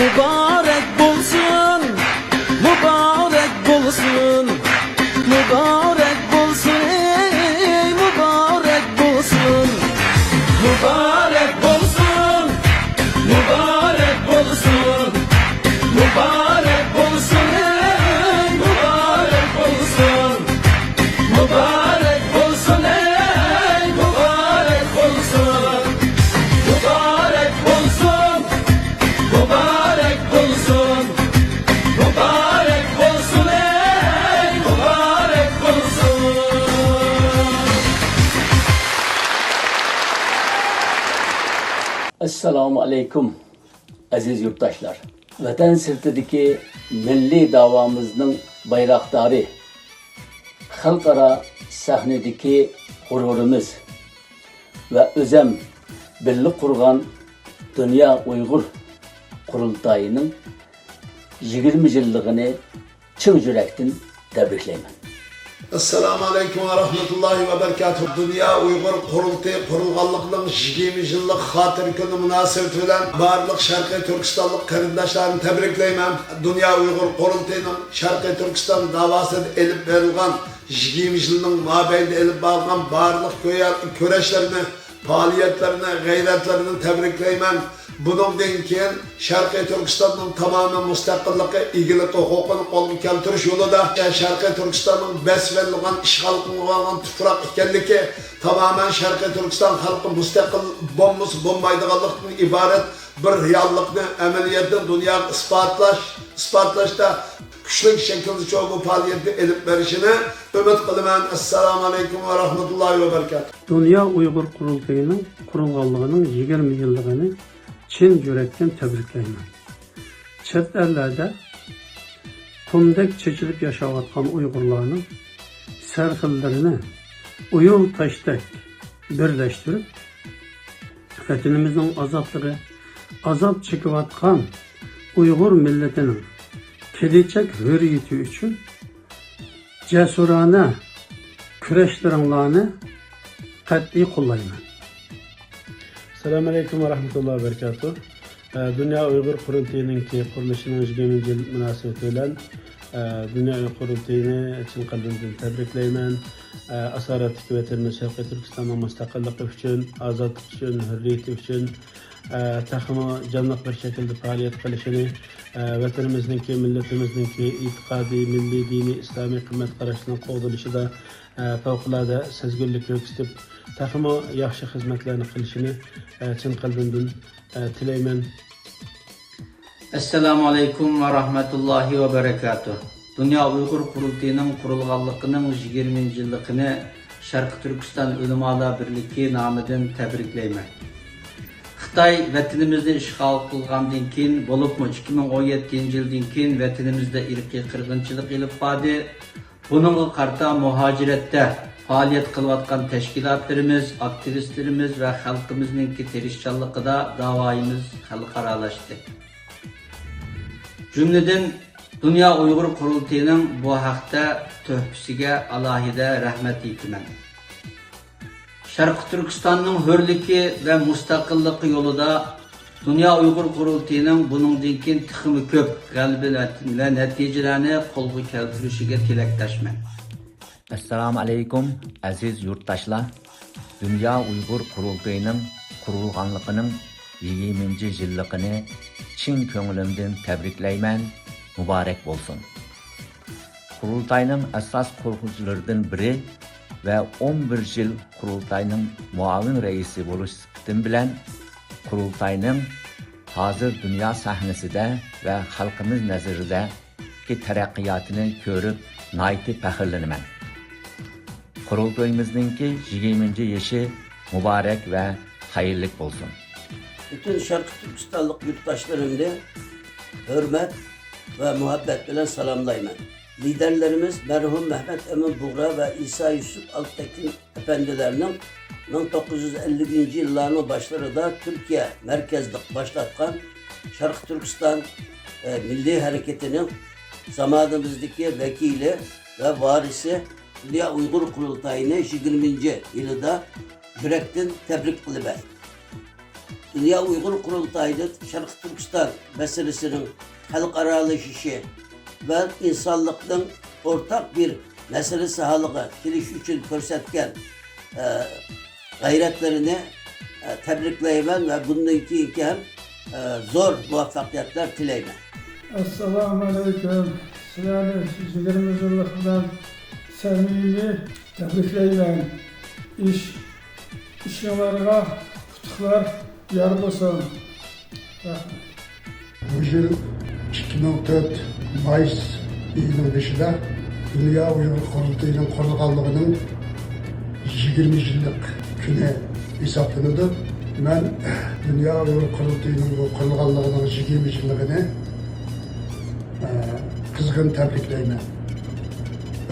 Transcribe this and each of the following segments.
Mübarek bulsun, mübarek bulsun, mübarek bulsun, ey mübarek bulsun. Mübarek bulsun, mübarek bulsun, mübarek bulsun, ey mübarek bulsun. Mübarek bulsun, ey mübarek bulsun. Mübarek bulsun, mübarek bulsun. Mübarek bulsun, ey mübarek bulsun. Esselamu Aleyküm aziz yurttaşlar. Vatan sırtidagi milli davamızın bayraktarı, xalqaro sahnedagi g'ururimiz ve özem birlik qurgan Dünya Uygur Kurultayı'nın 20 yılligini çın yürekten tebriklayman. Assalamu alaikum ve rahmetullahi ve berekatuhu. Dünya Uygur Kurultayı kurulganlıkının 20 yıllık hatır günü münasebeti bilen barlık Şarkı Türkistanlık karindaşlarını tebrikleymem. Dünya Uygur Kurultayı'nın Şarkı Türkistan davası elip verilgan 20 yılının mabeyinde elip bağlanan barlık köreşlerini, faaliyetlerini, gayretlerini tebrikleymem. Bundan keyin Şarkı Türkistan'ın tamamen müstakillik, ilgilik, hukukunu kolunu keltiriş yolunda Şarkı Türkistan'ın besbelliğin, işgal kılıngan tufrak ikenliki tamamen Şarkı Türkistan halkı müstakil bombaydıqalıqdan ibaret bir reallıkını ameliyatı dünya ispatlaşta güçlü şekilde çoğu bu faaliyeti elip verişini ümit kılıman. Esselamu Aleyküm ve Rahmetullahi ve Berekatuhu. Dünya Uygur Kurultayı'nın kurulganlığının 20 yılligini Çin yürekten tebrikleyman. Chet ellerde kumdek çekilip yaşayotgan Uygurlarning sarxillerini uyum taşdek birleştirip vatanimizning azaplığı azap çekiyotgan Uygur milletinin kelecek hürriyeti üçün cesurane küreşlerinlerini qat'iy qo'llayman. Assalamu alaikum ve rahmetullahi ve berekatuhu. Dünya Uygur Kurultayı'nın kuruluşunun 20. yıl münasebetiyle Dünya Uygur Kurultayı'nı için kalbimden tebrikleymen. Asaretlik vatanımız Şarkı Türkistan'ın müstakillik için, azadlık için, hürriyeti için takımı canlı bir şekilde faaliyet kılışını, vatanımızdaki, milletimizdeki itikadi, milli, dini, İslami kıymet karışının qoğduruşu da fevkalade sezgürlük göstərib takımı yaxşı hizmetlerini kılışını çın kalbimden tileymen. Esselamu Aleyküm ve Rahmetullahi ve Berekatuhu. Dünya Uygur Kurultayı'nın kurulganlığının 20. yıllıkını Şarkı Türkistan Ulemalar Birliği namıdan tebrikleymen. Xitay vatanimizde işgal kılgandan keyin bolupmu 2017 yıldan keyin vatanimizde irqiy qirg'inchilik ilib bardi. Bununla qarta muhaciretте faaliyet kılayotgan teşkilatlarımız, aktivistlerimiz ve halkımızınki tirişçanlıqida davayımız xalqaralaştı. Cümleden Dünya Uygur Kurultayı'nın bu haqda töhfisiga alohida rahmat aytaman. Şarkı Türkistan'ın hürliki ve müstakillik yolunda Dünya Uygur Kurultayı'nın bunun dinkin tıxımı köp galibi ve neticelerini kolgu keltirişige tilektaşman. Assalamu alaikum aziz yurttaşlar. Dünya Uygur Kurultayı'nın kurulganlığının 20. yıllıkını Çin köngülümden tebrikleymen, mübarek olsun. Kurultayının esas kurulcularından biri ve 11 yıl Kurultayının muavin reisi buluştum bilen Kurultayının hazır dünya sahnesinde ve halkımız nazarında ki terakkiyatını görüp naiti pəxirlenimen. Kurultayımızdaki 20. yaşı mübarek ve hayırlık olsun. Bütün Şarkı Türkistanlık yurttaşlarımda hürmet ve muhabbet bilen salamlayman. Liderlerimiz merhum Mehmet Emin Buğra ve İsa Yusuf Altekin efendilerinin 1950. yılların başlarında Türkiye merkezlik başlatkan Şarkı Türkistan Milli Hareketi'nin zamanımızdaki vekili ve varisi Dünya Uygur Kurultayı'nı 20. yılında yürekten tebrik kılıbey. Dünya Uygur Kurultayı'nda Şarkı Türkistan meselesinin halkaralaşışı ve insanlıkın ortak bir meselesi haline geliş için gösterken gayretlerini tebrikleymen ve bundaki hem zor muvaffakiyetler dileymen. Assalamu alaikum. Sizlerle 20 yıllıktan samimi tebrikleymen. İşyalarına kutuklar yar olsun. Bu yıl 2004 Mayıs ayının 5'inde Dünya Uygur Kurultayı'nın kurulganlığının 20 yıllık günü hesaplandı. Ben Dünya Uygur Kurultayı'nın bu kurulganlığının 20 yıllığını kızgın tebrikleymen.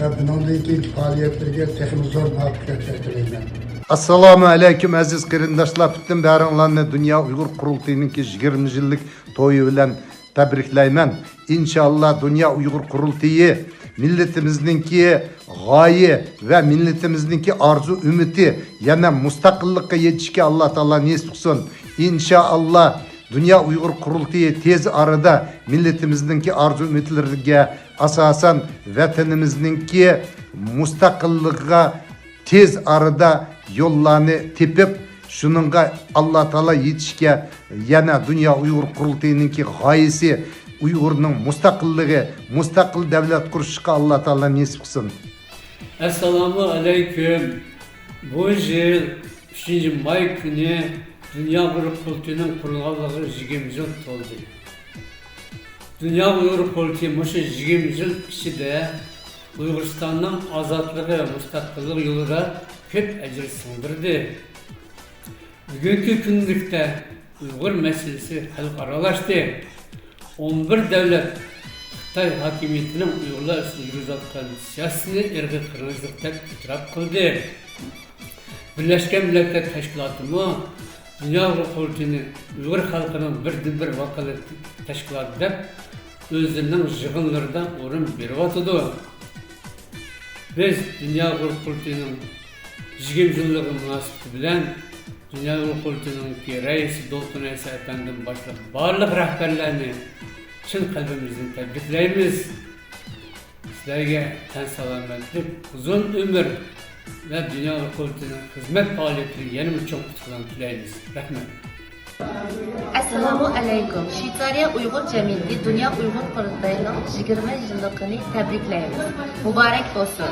Ve bundan keyinki faaliyetlerine tekrar zor muvaffakiyetler dileymen. Assalamu alaikum aziz qarindoshlar, bütün baringlarni Dünya Uygur Kurultayı'nın 20 yıllık to'yi bilan tabriklayman. İnşallah Dünya Uygur Kurultayı milletimizningki g'oya ve milletimizningki arzu ümidi yana mustaqillikka yetishga Alloh taolo nasib qilsin. İnşallah Dünya Uygur Kurultayı tez arada milletimizningki arzu umidlariga asosan vatanimizningki mustaqilligiga tez arada yollarını tepip şununla Allah Teala yetişke yana Dünya Uygur Kurultayı'nınki gayesi Uygur'un mustakilliği, mustakil devlet kuruşuna Allah Teala nasip kılsın. Esselamu Aleyküm. Bu yıl 3. May günü Dünya Uygur Kurultayı'nın kurulganlığı 20 yıl oldu. Dünya Uygur Kurultayı 20 yıl içinde Uyguristan'ın azatlığı ve mustakillik yoluna köp ecir sındırdı. Bugünkü günlükte Uygur meselesi halkaralaştı. 11 devlet Xitay hakimiyetinin Uygurlar üstüne yürütülen siyasını ergi kırmızılıkta itiraf kıldı. Birleşken Milletler Teşkilatı mı Dünya Uygur Kurultayı'nın Uygur halkının bir vakalet teşkilatı deyip özlerinin yığınlarından orun berivatıdı. Biz Dünya Uygur Kurultayı'nın 20 yıllığı münasebeti bilen Dünya Uygur Kurultayı'nın reisi Dolkun Eysa Efendi'nin başlayan barlık rehberlerini çın kalbimizden tebrikleyimiz. Sizlerge ten selametlik, uzun ömür ve Dünya Uygur Kurultayı'nın hizmet faaliyetleri yeni çok tutulan dileyimiz. Rahmet. Assalamu alaikum. Şveysariya Uygur Cemiyeti Dünya Uygur Kurultayı'nın 20 yıllıkını tebrikleyimiz. Mübarek olsun.